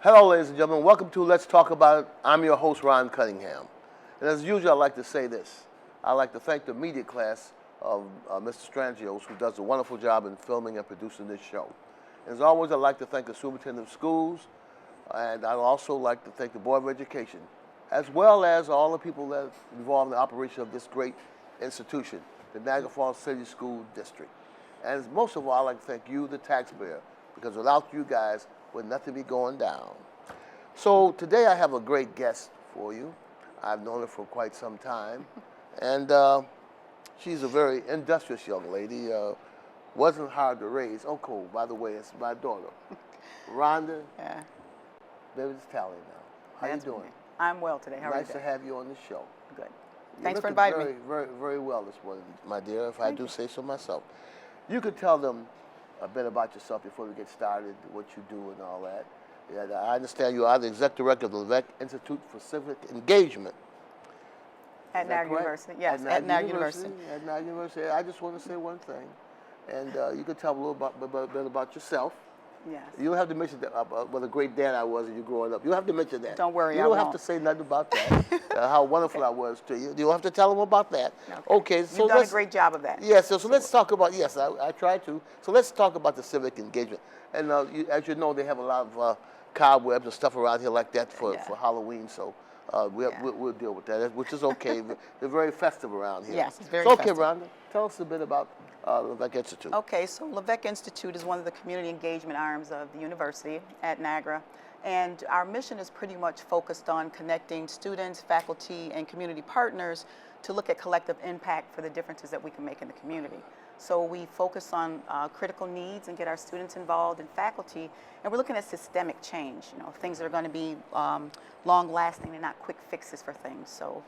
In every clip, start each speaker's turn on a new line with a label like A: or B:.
A: Hello, ladies and gentlemen. Welcome to Let's Talk About It. I'm your host, Ron Cunningham. And as usual, I'd like to say this. I'd like to thank the media class of Mr. Strangios, who does a wonderful job in filming and producing this show. And as always, I'd like to thank the superintendent of schools, and I'd also like to thank the Board of Education, as well as all the people that are involved in the operation of this great institution, the Niagara Falls City School District. And most of all, I'd like to thank you, the taxpayer, because without you guys, would nothing be going down. So today I have a great guest for you. I've known her for quite some time, and she's a very industrious young lady. Wasn't hard to raise. Oh, cool. By the way, it's my daughter, Rhonda.
B: Yeah.
A: Baby, it's Tally now. How you doing?
B: I'm well today. How are you?
A: Nice to have you on the show.
B: Good. Thanks for inviting me.
A: Very, very well this morning, my dear, if I do say so myself. You could tell them a bit about yourself before we get started, what you do and all that. And I understand you are the executive director of the Levesque Institute for Civic Engagement.
B: At Niagara University, yes, at Niagara University.
A: At Niagara University. I just want to say one thing, and you could tell a little bit about yourself.
B: Yes.
A: You don't have to mention what a great dad I was when you growing up. You don't have to mention that.
B: Don't worry,
A: you don't have to say nothing about that. How wonderful I was to you. You don't have to tell them about that. Okay. So
B: you've done a great job of that.
A: Yes. So let's talk about. Yes, I try to. So let's talk about the civic engagement. And as you know, they have a lot of cobwebs and stuff around here like that for Halloween. So we'll deal with that, which is okay. They're very festive around here.
B: Yes, it's very
A: festive.
B: Okay,
A: Rhonda, tell us a bit about Levesque Institute.
B: Okay, so Levesque Institute is one of the community engagement arms of the university at Niagara. And our mission is pretty much focused on connecting students, faculty, and community partners to look at collective impact for the differences that we can make in the community. So we focus on critical needs and get our students involved and faculty, and we're looking at systemic change, things that are going to be long-lasting and not quick fixes for things. So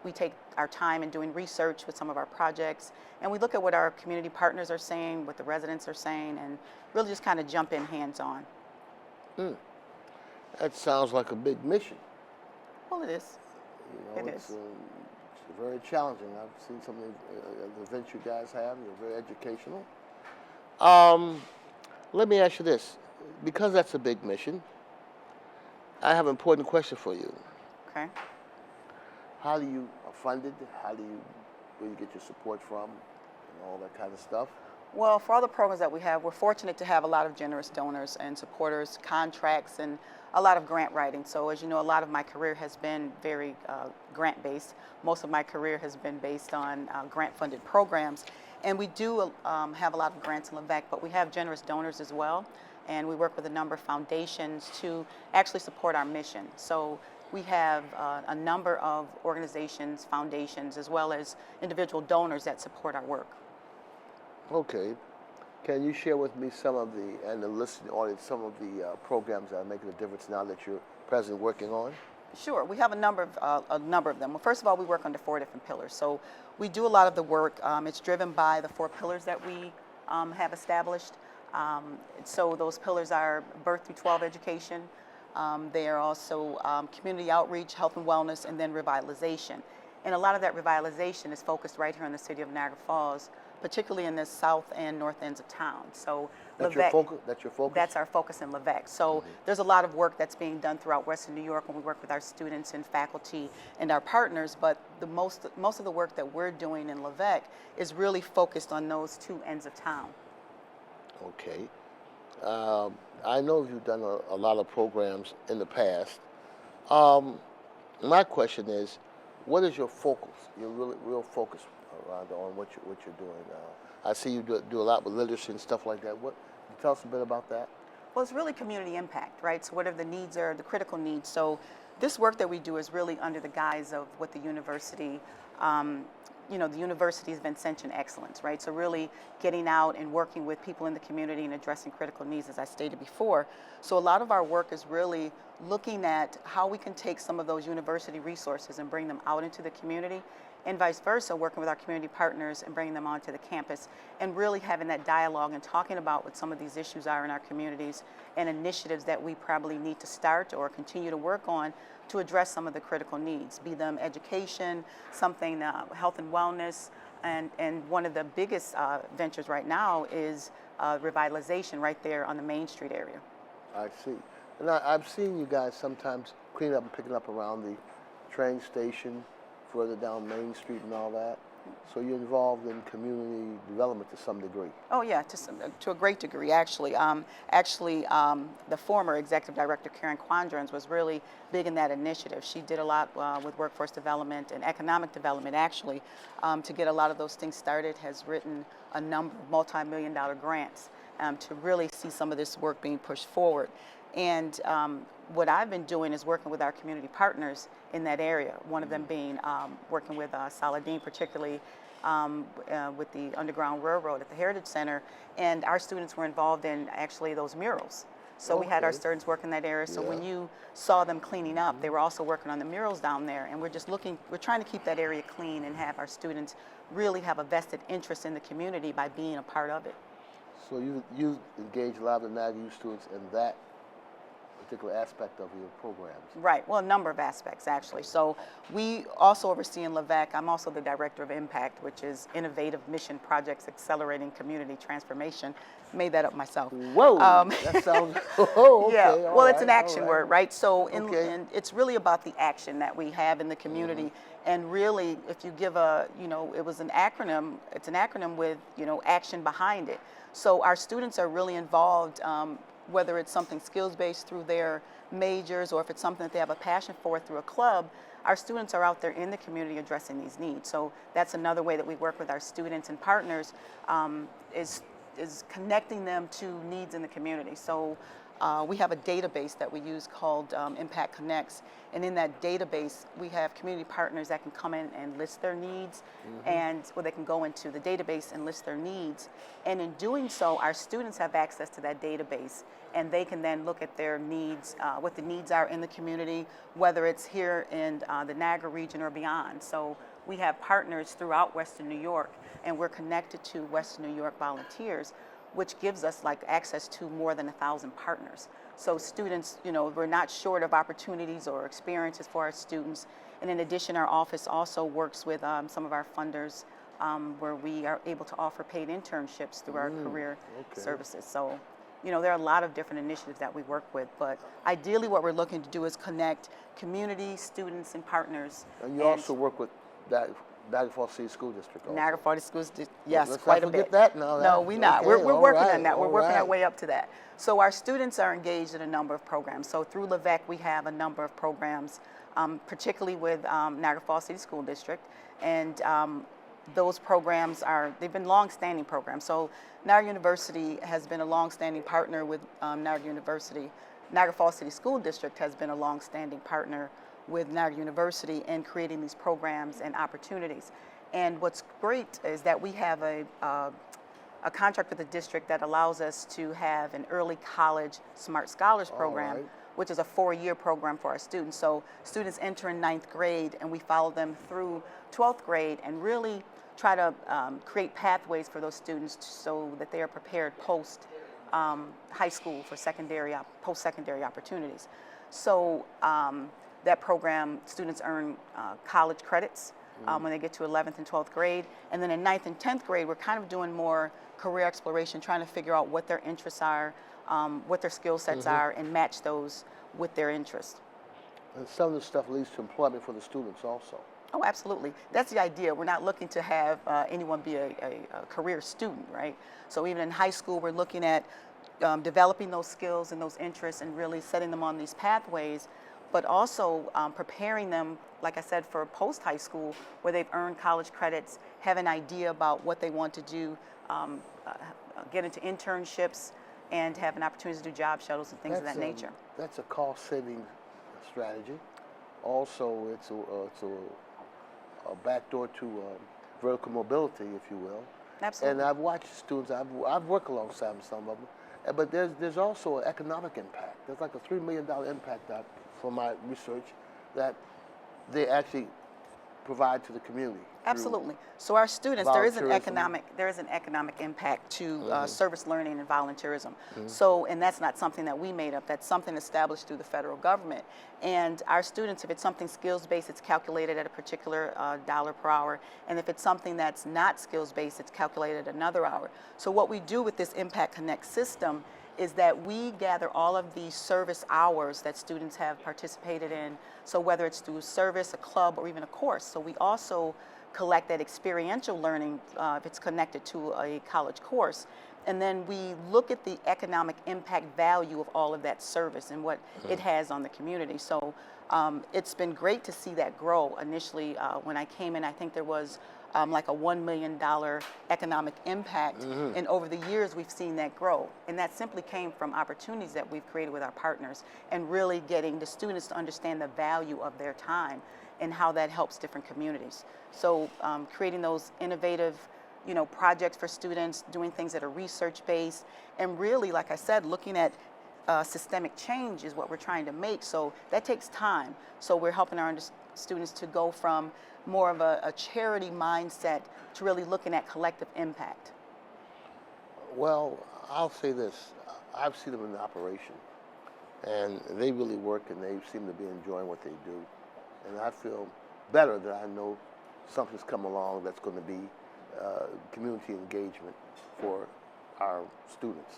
B: we take our time in doing research with some of our projects, and we look at what our community partners are saying, what the residents are saying, and really just kind of jump in hands-on.
A: That sounds like a big mission.
B: Well, it is.
A: It's very challenging. I've seen some of the events you guys have. They're very educational. Let me ask you this. Because that's a big mission, I have an important question for you.
B: Okay.
A: How do you fund it? Where do you get your support from? And all that kind of stuff?
B: Well, for all the programs that we have, we're fortunate to have a lot of generous donors and supporters, contracts, and a lot of grant writing. So as you know, a lot of my career has been very grant-based. Most of my career has been based on grant-funded programs. And we do have a lot of grants in Levesque, but we have generous donors as well. And we work with a number of foundations to actually support our mission. So we have a number of organizations, foundations, as well as individual donors that support our work.
A: Okay. Can you share with me and the listening audience, some of the programs that are making a difference now that you're presently working on?
B: Sure. We have a number of them. Well, first of all, we work under 4 different pillars. So we do a lot of the work. It's driven by the 4 pillars that we have established. So those pillars are birth through 12 education. They are also community outreach, health and wellness, and then revitalization. And a lot of that revitalization is focused right here in the city of Niagara Falls, particularly in the south and north ends of town. So
A: that's
B: Levesque,
A: your focus?
B: That's our focus in Levesque. So there's a lot of work that's being done throughout Western New York when we work with our students and faculty and our partners, but most of the work that we're doing in Levesque is really focused on those 2 ends of town.
A: Okay. I know you've done a lot of programs in the past. My question is, what is your focus, your real focus around on what you're doing? I see you do a lot with literacy and stuff like that. Tell us a bit about that.
B: Well, it's really community impact, right? So whatever the needs are, the critical needs. So this work that we do is really under the guise of what the university, the university has been Ascension Excellence, right? So really getting out and working with people in the community and addressing critical needs, as I stated before. So a lot of our work is really looking at how we can take some of those university resources and bring them out into the community, and vice versa, working with our community partners and bringing them onto the campus and really having that dialogue and talking about what some of these issues are in our communities and initiatives that we probably need to start or continue to work on to address some of the critical needs, be them education, something health and wellness, and one of the biggest ventures right now is revitalization right there on the Main Street area.
A: I see. And I've seen you guys sometimes cleaning up and picking up around the train station, further down Main Street and all that. So you're involved in community development to some degree.
B: Oh yeah, to a great degree actually. The former executive director Karen Quandrons was really big in that initiative. She did a lot with workforce development and economic development actually to get a lot of those things started. Has written a number of multi-million-dollar grants to really see some of this work being pushed forward. And what I've been doing is working with our community partners in that area. One of them being working with Saladin, particularly with the Underground Railroad at the Heritage Center. And our students were involved in actually those murals. So we had our students work in that area. So when you saw them cleaning up, they were also working on the murals down there. And we're trying to keep that area clean and have our students really have a vested interest in the community by being a part of it.
A: So you engage a lot of the NAGU students in that particular aspect of your programs.
B: Right, well, a number of aspects actually. So we also oversee in LEVEC, I'm also the Director of Impact, which is Innovative Mission Projects Accelerating Community Transformation. Made that up myself.
A: Whoa, that sounds, okay.
B: Yeah, well, it's an
A: right,
B: action word, right? So and it's really about the action that we have in the community. And really, if you give it was an acronym, it's an acronym with, action behind it. So our students are really involved, whether it's something skills-based through their majors or if it's something that they have a passion for through a club, our students are out there in the community addressing these needs. So that's another way that we work with our students and partners is connecting them to needs in the community. So we have a database that we use called Impact Connects, and in that database we have community partners that can come in and list their needs, they can go into the database and list their needs, and in doing so our students have access to that database and they can then look at their needs, what the needs are in the community, whether it's here in the Niagara region or beyond. So we have partners throughout Western New York, and we're connected to Western New York volunteers, which gives us access to more than 1,000 partners. So students, we're not short of opportunities or experiences for our students. And in addition, our office also works with some of our funders where we are able to offer paid internships through our career services. So, there are a lot of different initiatives that we work with, but ideally what we're looking to do is connect community, students, and partners.
A: And you also work with Niagara Falls City School District also.
B: Niagara Falls School District, yes,
A: Let's
B: quite
A: not
B: a bit.
A: forget that now.
B: No, we're not.
A: Okay,
B: We're working on that.
A: all
B: We're working our
A: right.
B: way up to that. So our students are engaged in a number of programs. So through LEVEC, we have a number of programs, particularly with Niagara Falls City School District. And those programs they've been long-standing programs. So Niagara University has been a long-standing partner with Niagara University. Niagara Falls City School District has been a long-standing partner with Niagara University in creating these programs and opportunities. And what's great is that we have a contract with the district that allows us to have an early college Smart Scholars program, which is a 4-year program for our students. So students enter in 9th grade and we follow them through 12th grade and really try to create pathways for those students so that they are prepared post high school for post-secondary opportunities. So that program, students earn college credits when they get to 11th and 12th grade. And then in 9th and 10th grade, we're kind of doing more career exploration, trying to figure out what their interests are, what their skill sets are, and match those with their interests.
A: And some of this stuff leads to employment for the students also.
B: Oh, absolutely. That's the idea. We're not looking to have anyone be a career student, right? So even in high school, we're looking at developing those skills and those interests and really setting them on these pathways, but also preparing them, like I said, for post-high school where they've earned college credits, have an idea about what they want to do, get into internships, and have an opportunity to do job shuttles and things of that nature.
A: That's a cost-saving strategy. Also, it's a backdoor to vertical mobility, if you will.
B: Absolutely.
A: And I've watched students, I've worked alongside some of them, but there's also an economic impact. There's like a $3 million impact from my research that they actually provide to the community.
B: Absolutely. So our students, there is an
A: volunteerism.
B: economic impact to service learning and volunteerism. So, and that's not something that we made up. That's something established through the federal government. And our students, if it's something skills-based, it's calculated at a particular dollar per hour. And if it's something that's not skills-based, it's calculated at another hour. So what we do with this Impact Connect system is that we gather all of the service hours that students have participated in. So whether it's through service, a club, or even a course. So we also collect that experiential learning if it's connected to a college course. And then we look at the economic impact value of all of that service and what it has on the community. So it's been great to see that grow. Initially, when I came in, I think there was like a $1 million economic impact. And over the years, we've seen that grow. And that simply came from opportunities that we've created with our partners and really getting the students to understand the value of their time and how that helps different communities. So creating those innovative projects for students, doing things that are research-based, and really, like I said, looking at systemic change is what we're trying to make. So that takes time. So we're helping our students to go from more of a charity mindset to really looking at collective impact.
A: Well, I'll say this. I've seen them in operation, and they really work, and they seem to be enjoying what they do. And I feel better that I know something's come along that's going to be community engagement for our students.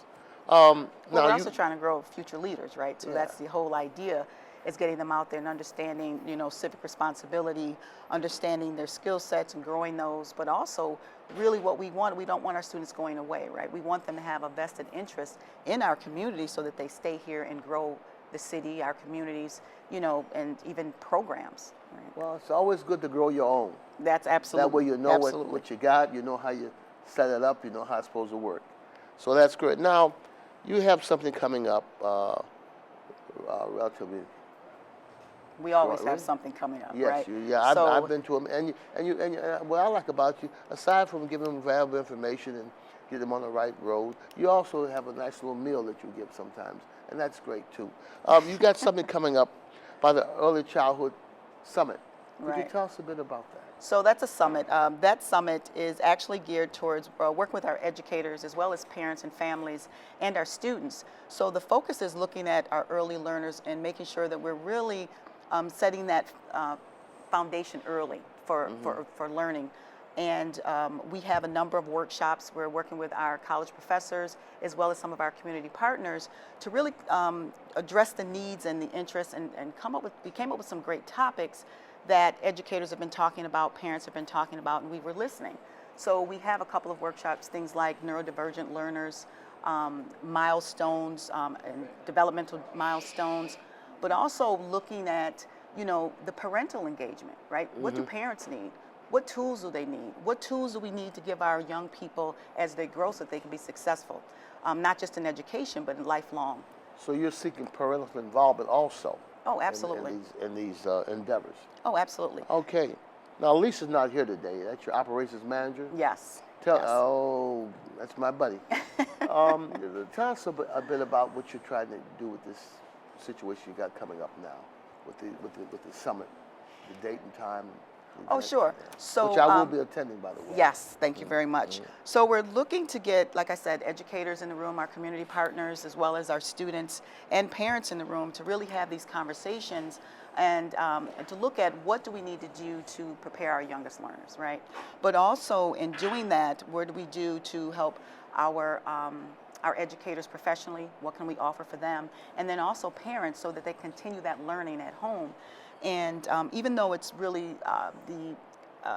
B: Well, we're also trying to grow future leaders, right? So that's the whole idea, is getting them out there and understanding, civic responsibility, understanding their skill sets and growing those, but also really what we want, we don't want our students going away, right? We want them to have a vested interest in our community so that they stay here and grow the city, our communities, and even programs. Right?
A: Well, it's always good to grow your own.
B: That's absolutely.
A: That way you know what you got, you know how you set it up, you know how it's supposed to work. So that's great. Now, you have something coming up relatively.
B: We always have something coming up,
A: yes,
B: right?
A: Yes, I've been to them, and what I like about you, aside from giving them valuable information and get them on the right road, you also have a nice little meal that you give sometimes, and that's great too. You got something coming up by the Early Childhood Summit. Could you tell us a bit about that?
B: So that's a summit. That summit is actually geared towards working with our educators as well as parents and families and our students. So the focus is looking at our early learners and making sure that we're really setting that foundation early for learning. And we have a number of workshops. We're working with our college professors as well as some of our community partners to really address the needs and the interests and we came up with some great topics that educators have been talking about, parents have been talking about, and we were listening. So we have a couple of workshops, things like neurodivergent learners, milestones, and developmental milestones, but also looking at, the parental engagement, right? What do parents need? What tools do they need? What tools do we need to give our young people as they grow so that they can be successful, not just in education, but in lifelong?
A: So you're seeking parental involvement also?
B: Oh, absolutely.
A: In these endeavors?
B: Oh, absolutely.
A: Okay. Now, Lisa's not here today. That's your operations manager?
B: Yes.
A: Oh, that's my buddy. Tell us a bit about what you're trying to do with this situation you got coming up now, with the summit, the date and time.
B: Oh, sure. So,
A: which I will be attending, by the way.
B: Yes, thank you very much. So we're looking to get, like I said, educators in the room, our community partners, as well as our students and parents in the room to really have these conversations and to look at what do we need to do to prepare our youngest learners, right? But also in doing that, what do we do to help our educators professionally? What can we offer for them? And then also parents so that they continue that learning at home. And even though it's really the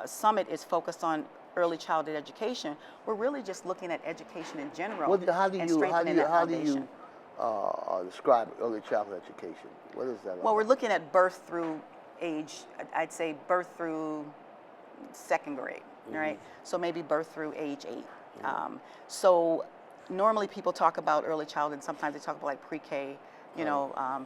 B: summit is focused on early childhood education, we're really just looking at education in general and strengthening that foundation.
A: How do you describe early childhood education? What is that?
B: Well, we're looking at birth through age, I'd say birth through second grade, right? So maybe birth through age 8. So normally people talk about early childhood, and sometimes they talk about like pre-K,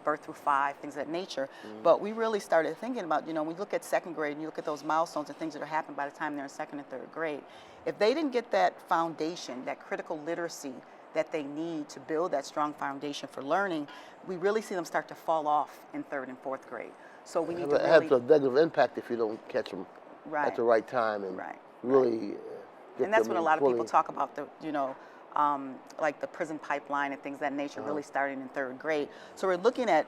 B: birth through 5, things of that nature. But we really started thinking about, we look at second grade and you look at those milestones and things that are happening by the time they're in second and third grade. If they didn't get that foundation, that critical literacy that they need to build that strong foundation for learning, we really see them start to fall off in third and fourth grade. So we need to really...
A: It has a negative impact if you don't catch them at the right time and really...
B: And that's when a lot of people talk about the, like the prison pipeline and things of that nature really starting in third grade. So we're looking at,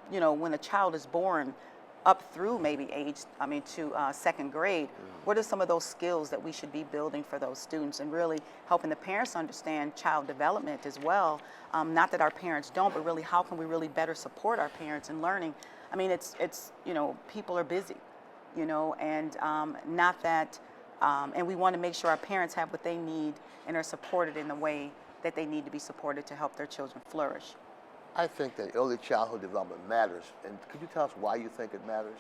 B: when a child is born, up through maybe to second grade, what are some of those skills that we should be building for those students, and really helping the parents understand child development as well. Not that our parents don't, but really how can we really better support our parents in learning. I mean, it's people are busy, and not that, and we want to make sure our parents have what they need and are supported in the way that they need to be supported to help their children flourish.
A: I think that early childhood development matters. And could you tell us why you think it matters?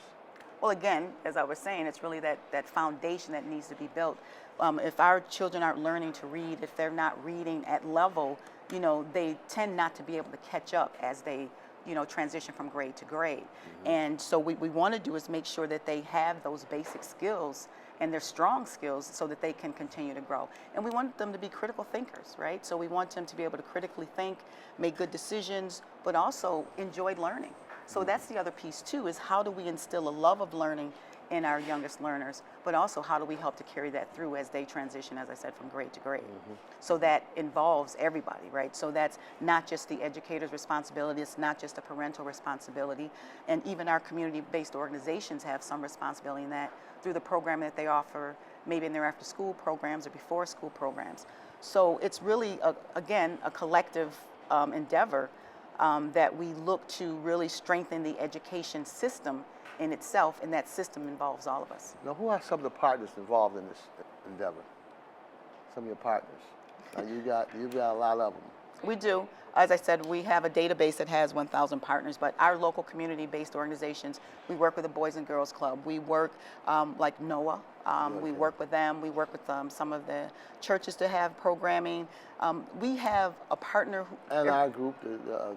B: Well, again, as I was saying, it's really that foundation that needs to be built. If our children aren't learning to read, if they're not reading at level, they tend not to be able to catch up as they, transition from grade to grade. And so what we want to do is make sure that they have those basic skills and their strong skills so that they can continue to grow. And we want them to be critical thinkers, right? So we want them to be able to critically think, make good decisions, but also enjoy learning. So that's the other piece too, is how do we instill a love of learning in our youngest learners, but also how do we help to carry that through as they transition, as I said, from grade to grade. So that involves everybody, right? So that's not just the educator's responsibility, it's not just a parental responsibility, and even our community-based organizations have some responsibility in that through the program that they offer, maybe in their after-school programs or before-school programs. So it's really, again, a collective endeavor that we look to really strengthen the education system in itself, and that system involves all of us.
A: Now, who are some of the partners involved in this endeavor? Some of your partners. Now, you've got a lot of them.
B: We do. As I said, we have a database that has 1,000 partners, but our local community-based organizations, we work with the Boys and Girls Club. We work like NOAA. We work with them. We work with some of the churches to have programming. We have a partner.
A: And our group, the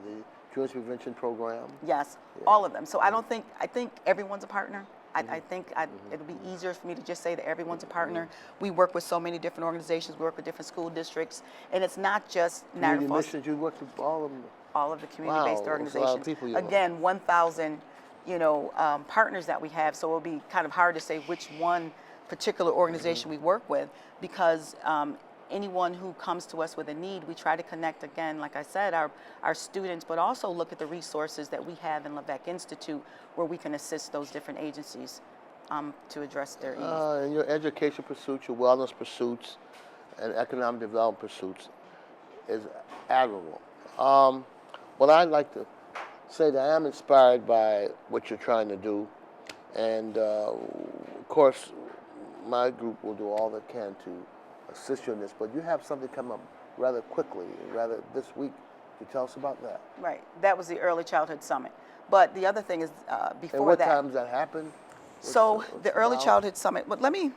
A: Jewish Prevention Program.
B: Yes, all of them. So I think everyone's a partner. I think it'll be easier for me to just say that everyone's a partner. We work with so many different organizations. We work with different school districts, and it's not just Niagara Falls.
A: Missions, you work with all of them.
B: All of the community-based
A: organizations.
B: organizations.
A: A lot of people you
B: Again, 1,000, partners that we have. So it'll be kind of hard to say which one particular organization we work with, because anyone who comes to us with a need, we try to connect, again, like I said, our students, but also look at the resources that we have in Levesque Institute where we can assist those different agencies to address their needs.
A: And your education pursuits, your wellness pursuits, and economic development pursuits is admirable. What I'd like to say that I am inspired by what you're trying to do, and of course, my group will do all they can to assist you in this, but you have something come up rather quickly, rather this week. Could you tell us about that?
B: Right. That was the Early Childhood Summit. But the other thing is before
A: and what
B: that.
A: time does that happen?
B: So the Early Childhood Summit, but let me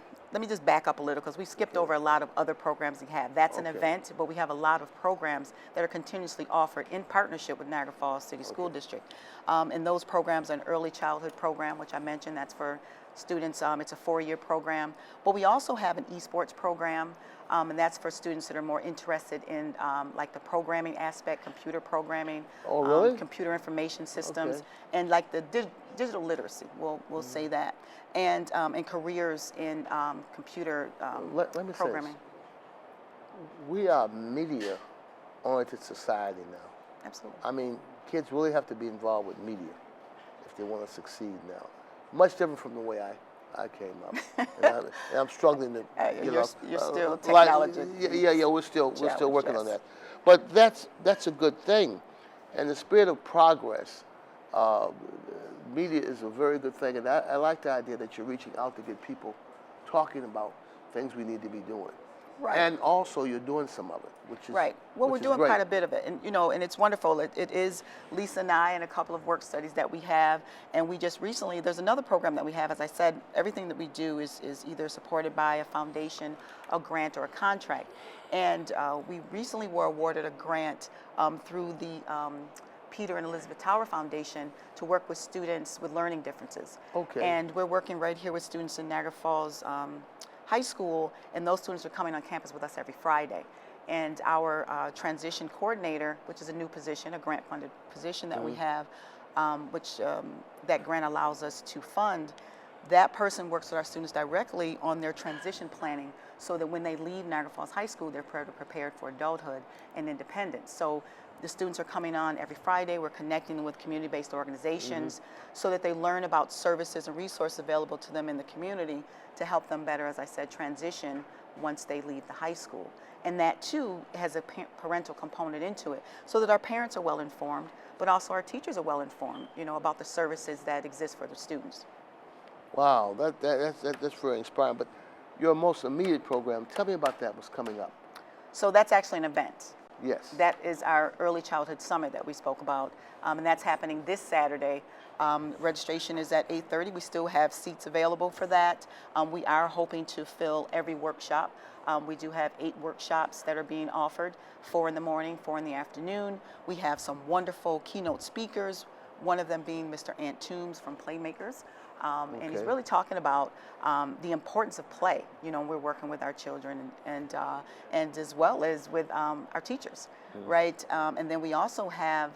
B: just back up a little, because we skipped over a lot of other programs we have. That's an event, but we have a lot of programs that are continuously offered in partnership with Niagara Falls City School District. And those programs are an early childhood program, which I mentioned, that's for students. It's a 4-year program. But we also have an esports program, and that's for students that are more interested in like the programming aspect, computer programming, computer information systems, and like the digital literacy, we'll say that, and careers in computer
A: let me
B: programming.
A: Say this. We are a media-oriented society now.
B: Absolutely.
A: I mean, kids really have to be involved with media if they want to succeed now. Much different from the way I came up. and I'm struggling to
B: you're still technology.
A: We're still working on that. But that's a good thing. And the spirit of progress, media is a very good thing. And I like the idea that you're reaching out to get people talking about things we need to be doing.
B: Right.
A: And also you're doing some of it, which is
B: right. Well, we're doing
A: great.
B: quite a bit of it, and and it's wonderful. It is Lisa and I and a couple of work studies that we have, and we just recently, there's another program that we have. As I said, everything that we do is either supported by a foundation, a grant, or a contract. And we recently were awarded a grant through the Peter and Elizabeth Tower Foundation to work with students with learning differences.
A: Okay.
B: And we're working right here with students in Niagara Falls High School, and those students are coming on campus with us every Friday. And our transition coordinator, which is a new position, a grant-funded position that we have, which that grant allows us to fund, that person works with our students directly on their transition planning so that when they leave Niagara Falls High School, they're prepared for adulthood and independence. So the students are coming on every Friday. We're connecting them with community-based organizations so that they learn about services and resources available to them in the community to help them better, as I said, transition once they leave the high school. And that too has a parental component into it, so that our parents are well informed, but also our teachers are well informed, about the services that exist for the students.
A: Wow, that's very inspiring. But your most immediate program, tell me about that. What's coming up?
B: So that's actually an event.
A: Yes.
B: That is our Early Childhood Summit that we spoke about, and that's happening this Saturday. Registration is at 8:30. We still have seats available for that. We are hoping to fill every workshop. We do have 8 workshops that are being offered, 4 in the morning, 4 in the afternoon. We have some wonderful keynote speakers, one of them being Mr. Ant Toombs from Playmakers. And he's really talking about the importance of play. We're working with our children and as well as with our teachers, right? And then we also have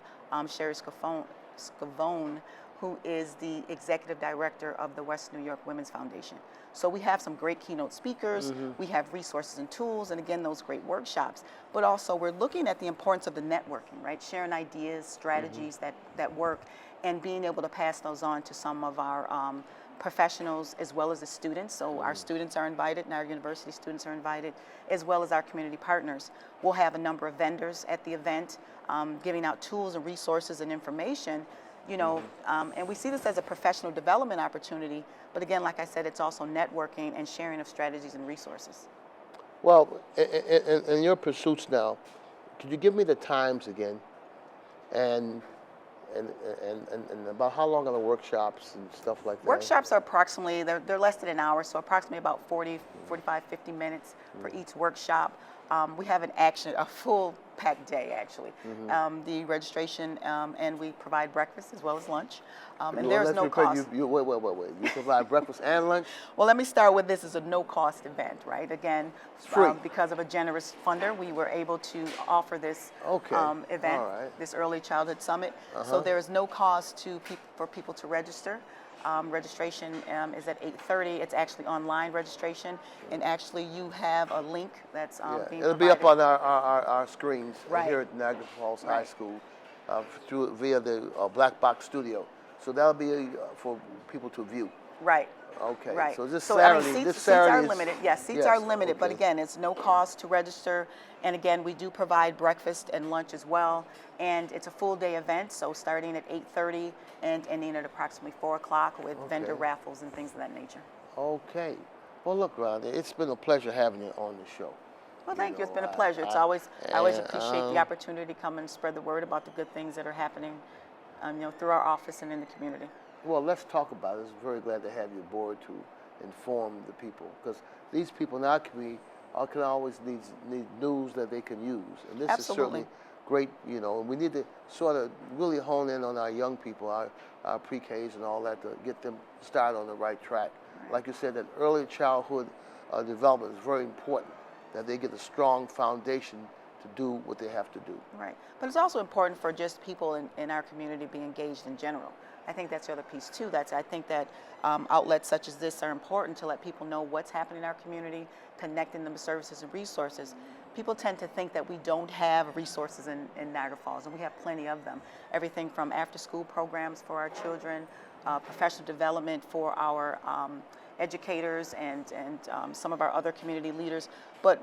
B: Sherry Scavone, who is the executive director of the West New York Women's Foundation. So we have some great keynote speakers, we have resources and tools, and again, those great workshops. But also we're looking at the importance of the networking, right? Sharing ideas, strategies that work, and being able to pass those on to some of our professionals as well as the students. So our students are invited, and our university students are invited, as well as our community partners. We'll have a number of vendors at the event, giving out tools and resources and information, and we see this as a professional development opportunity. But again, like I said, it's also networking and sharing of strategies and resources.
A: Well, in your pursuits now, could you give me the times again, and about how long are the workshops and stuff like that?
B: Workshops are approximately, they're less than an hour, so approximately about 40, 45, 50 minutes for each workshop. We have a full packed day, actually. The registration, and we provide breakfast as well as lunch. And there's no cost.
A: Wait. You provide breakfast and lunch?
B: Well, let me start with this is a no-cost event, right? Again,
A: free.
B: Because of a generous funder, we were able to offer this event, this Early Childhood Summit. So there is no cost for people to register. Registration is at 8:30. It's actually online registration, and actually you have a link that's being
A: It'll
B: provided.
A: be up on our screens here at Niagara Falls High School via the Black Box Studio. So that'll be for people to view.
B: Right.
A: Okay.
B: Right.
A: So this Saturday,
B: seats are limited. Yes, seats are limited,
A: okay.
B: But again, it's no cost to register. And again, we do provide breakfast and lunch as well. And it's a full day event, so starting at 8:30 and ending at approximately 4 o'clock with vendor raffles and things of that nature.
A: Okay. Well, look, Ron, it's been a pleasure having you on the show.
B: Well, thank you. It's been a pleasure. I always appreciate the opportunity to come and spread the word about the good things that are happening, through our office and in the community.
A: Well, let's talk about it. I'm very glad to have you aboard to inform the people, because these people in our community can always need news that they can use. And this is certainly great, and we need to sort of really hone in on our young people, our pre-Ks and all that, to get them started on the right track. Like you said, that early childhood development is very important, that they get a strong foundation to do what they have to do.
B: Right. But it's also important for just people in our community to be engaged in general. I think that's the other piece too. I think that outlets such as this are important to let people know what's happening in our community, connecting them to services and resources. People tend to think that we don't have resources in Niagara Falls, and we have plenty of them. Everything from after-school programs for our children, professional development for our educators and some of our other community leaders. But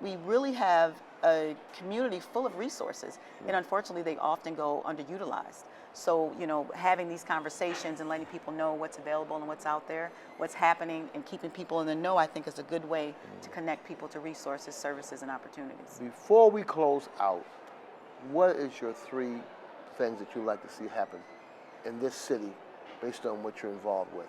B: we really have a community full of resources, and unfortunately they often go underutilized. So, having these conversations and letting people know what's available and what's out there, what's happening, and keeping people in the know, I think is a good way to connect people to resources, services, and opportunities.
A: Before we close out, what is your 3 things that you'd like to see happen in this city based on what you're involved with?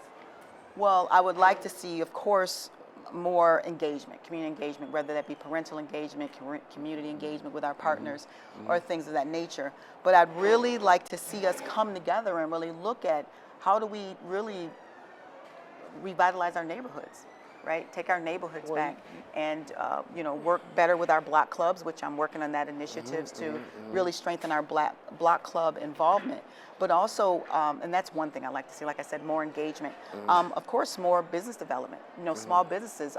B: Well, I would like to see, of course, more engagement, community engagement, whether that be parental engagement, community engagement with our partners, or things of that nature. But I'd really like to see us come together and really look at how do we really revitalize our neighborhoods, right? Take our neighborhoods
A: Well,
B: back, and you know, work better with our block clubs, which I'm working on that initiatives to really strengthen our block club involvement. But also, and that's one thing I like to see. Like I said, more engagement. Of course, more business development. You know, small businesses.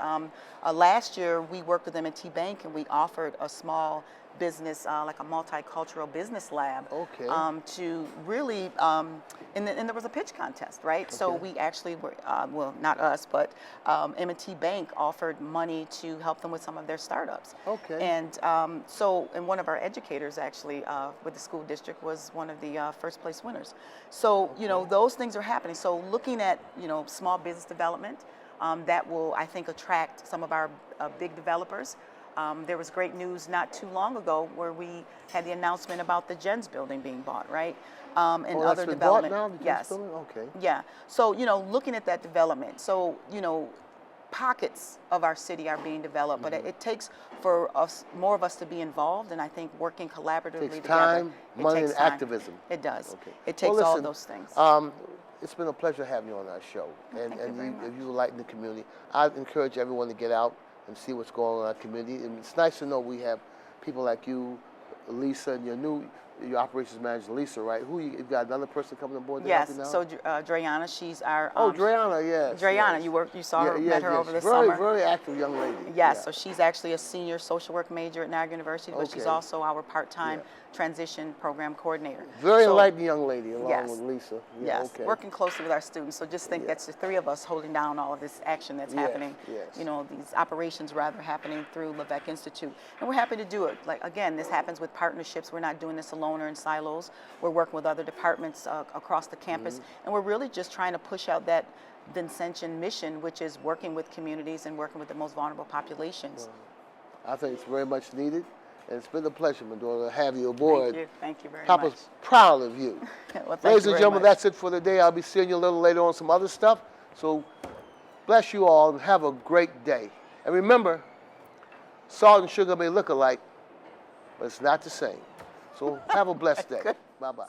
B: Last year, we worked with M&T Bank, and we offered a small business, like a multicultural business lab,
A: Okay.
B: to really, and there was a pitch contest, right? So
A: Okay.
B: we actually were, well, not us, but M&T Bank offered money to help them with some of their startups.
A: Okay.
B: And and one of our educators actually with the school district was one of the first place winners. So, you know, those things are happening. So looking at, you know, small business development, that will, I think, attract some of our big developers. There was great news not too long ago where we had the announcement about the Jens building being bought, right? And
A: Oh,
B: other
A: that's been
B: development.
A: bought now, the
B: Yes.
A: building? Okay.
B: Yeah. So, you know, looking at that development. So, you know, pockets of our city are being developed, but it takes for us, more of us to be involved, and I think working collaboratively
A: Takes
B: together.
A: time,
B: It
A: money,
B: takes
A: and
B: time.
A: activism.
B: It does.
A: Okay.
B: It takes
A: Well,
B: all
A: listen,
B: those things.
A: It's been a pleasure having you on our show. And,
B: thank you very much.
A: if you like the community, I encourage everyone to get out and see what's going on in our community. And it's nice to know we have people like you, Lisa, and your operations manager, Lisa, right? You've got another person coming aboard to help
B: Yes.
A: you now?
B: So Dreana, she's our.
A: Oh, Dreana, yes.
B: Dreana,
A: yes.
B: you saw her, met her over the
A: very,
B: summer.
A: Very active young lady.
B: Yes,
A: Yeah.
B: so she's actually a senior social work major at Niagara University, but she's
A: Okay.
B: also our part-time
A: Yeah.
B: transition program coordinator.
A: Very
B: So,
A: enlightened young lady, along
B: yes.
A: with Lisa. Yeah,
B: Yes,
A: okay.
B: working closely with our students. So just think that's the three of us holding down all of this action that's
A: Yes,
B: happening.
A: yes.
B: You know, these operations rather happening through Levesque Institute. And we're happy to do it. Like, again, this happens with partnerships. We're not doing this alone or in silos. We're working with other departments across the campus. And we're really just trying to push out that Vincentian mission, which is working with communities and working with the most vulnerable populations.
A: I think it's very much needed. And it's been a pleasure, Medora, to have you aboard.
B: Thank you very
A: Papa
B: much.
A: was proud of you.
B: Well, thank
A: Ladies
B: you
A: and
B: very
A: gentlemen,
B: much.
A: that's it for today. I'll be seeing you a little later on some other stuff. So bless you all and have a great day. And remember, salt and sugar may look alike, but it's not the same. So have a blessed day. Bye-bye.